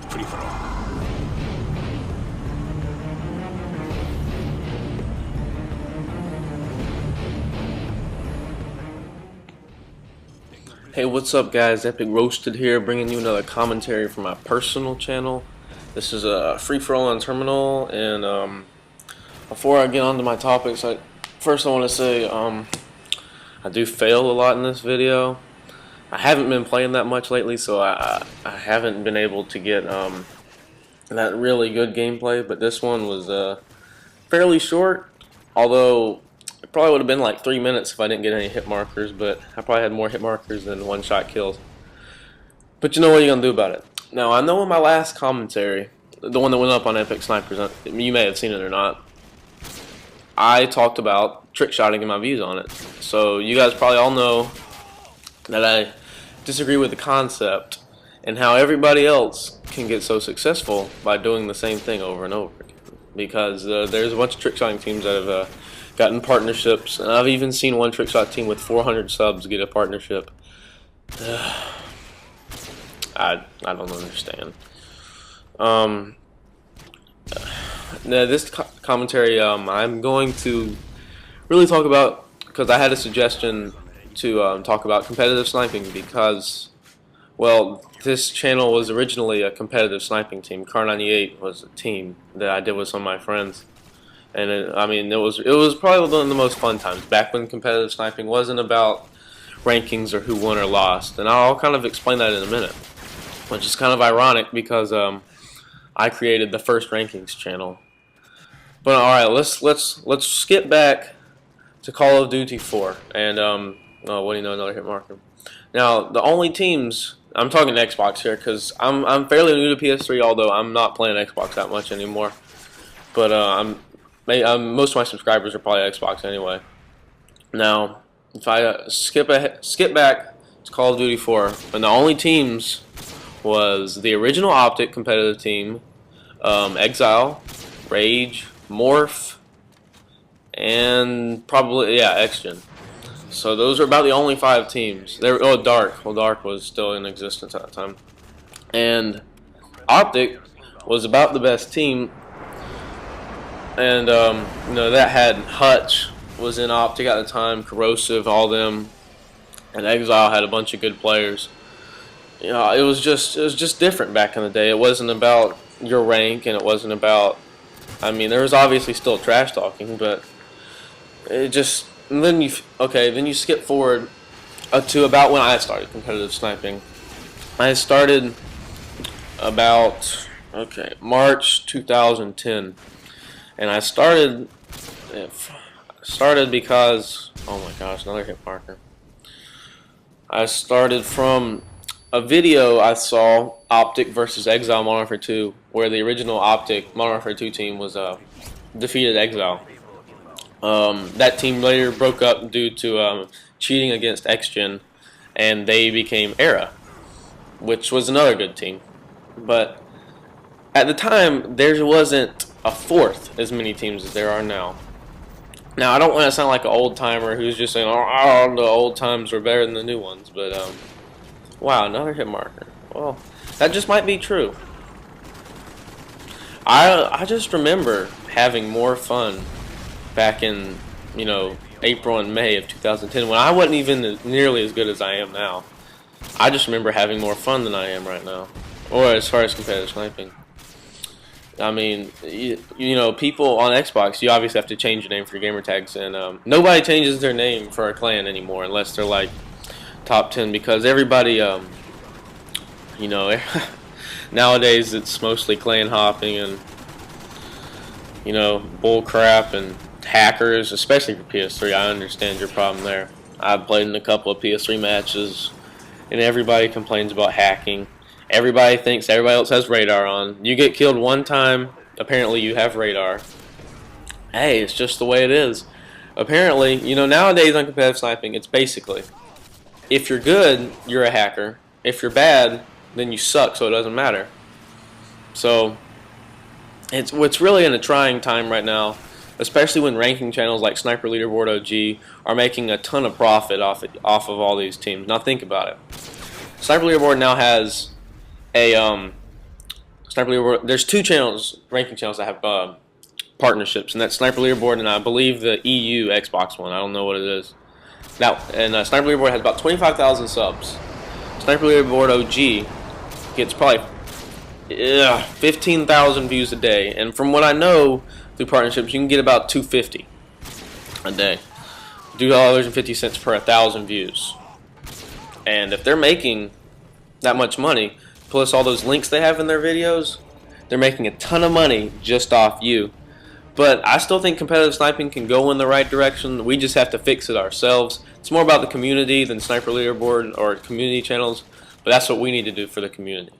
free for all. Hey, what's up guys? Epic Roasted here, bringing you another commentary from my personal channel. This is a free-for-all on Terminal, and before I get on to my topics, first I want to say I do fail a lot in this video. I haven't been playing that much lately, so I haven't been able to get that really good gameplay, but this one was fairly short, although it probably would have been like 3 minutes if I didn't get any hit markers, but I probably had more hit markers than one-shot kills. But you know what you're going to do about it. Now, I know in my last commentary, the one that went up on EPiCSnipers, you may have seen it or not, I talked about trick-shotting and my views on it. So you guys probably all know that I disagree with the concept and how everybody else can get so successful by doing the same thing over and over again. Because there's a bunch of trick-shotting teams that have gotten partnerships, and I've even seen one trick shot team with 400 subs get a partnership. I don't understand. Now this commentary, I'm going to really talk about, because I had a suggestion to talk about competitive sniping, because, well, this channel was originally a competitive sniping team. Car 98 was a team that I did with some of my friends. And I mean, it was probably one of the most fun times back when competitive sniping wasn't about rankings or who won or lost. And I'll kind of explain that in a minute, which is kind of ironic because I created the first rankings channel. But all right, let's skip back to Call of Duty 4. And oh, what do you know? Another hit marker. Now, the only teams, I'm talking Xbox here because I'm fairly new to PS3, although I'm not playing Xbox that much anymore. But most of my subscribers are probably Xbox anyway. Now, if I skip back to Call of Duty 4, and the only teams was the original Optic competitive team, Exile, Rage, Morph, and probably, yeah, XGen. So those are about the only 5 teams. Dark. Well, Dark was still in existence at that time. And Optic was about the best team. And you know, that had Hutch was in Optic at the time, Corrosive, all them, and Exile had a bunch of good players. You know, it was just different back in the day. It wasn't about your rank, and it wasn't about. I mean, there was obviously still trash talking, but it just. And then you skip forward to about when I started competitive sniping. I started about March 2010. And I started because, oh my gosh, another hit marker. I started from a video I saw, Optic versus Exile Modern Warfare 2, where the original Optic Modern Warfare 2 team was defeated Exile. That team later broke up due to cheating against XGen, and they became Era, which was another good team. But at the time, there wasn't a fourth as many teams as there are now. Now, I don't want to sound like an old timer who's just saying, "Oh, the old times were better than the new ones." But wow, another hit marker. Well, that just might be true. I just remember having more fun back in April and May of 2010 when I wasn't even nearly as good as I am now. I just remember having more fun than I am right now, or as far as competitive sniping. I mean, you know, people on Xbox, you obviously have to change your name for your gamer tags, and nobody changes their name for a clan anymore unless they're like top 10, because everybody, you know, nowadays it's mostly clan hopping and, you know, bull crap and hackers, especially for PS3. I understand your problem there. I've played in a couple of PS3 matches, and everybody complains about hacking. Everybody thinks everybody else has radar on. You get killed one time, apparently you have radar. Hey, it's just the way it is. Apparently, you know, nowadays on competitive sniping, it's basically, if you're good, you're a hacker. If you're bad, then you suck, so it doesn't matter. So, it's what's really in a trying time right now, especially when ranking channels like Sniper Leaderboard OG are making a ton of profit off of all these teams. Now think about it. Sniper Leaderboard now has a Sniper Leaderboard. There's two channels, ranking channels that have partnerships, and that's Sniper Leaderboard and I believe the EU Xbox one. I don't know what it is. Now, and Sniper Leaderboard has about 25,000 subs. Sniper Leaderboard OG gets probably 15,000 views a day, and from what I know through partnerships, you can get about 250 a day. $2.50 per 1,000 views. And if they're making that much money, plus all those links they have in their videos, they're making a ton of money just off you. But I still think competitive sniping can go in the right direction. We just have to fix it ourselves. It's more about the community than Sniper Leaderboard or community channels, but that's what we need to do for the community.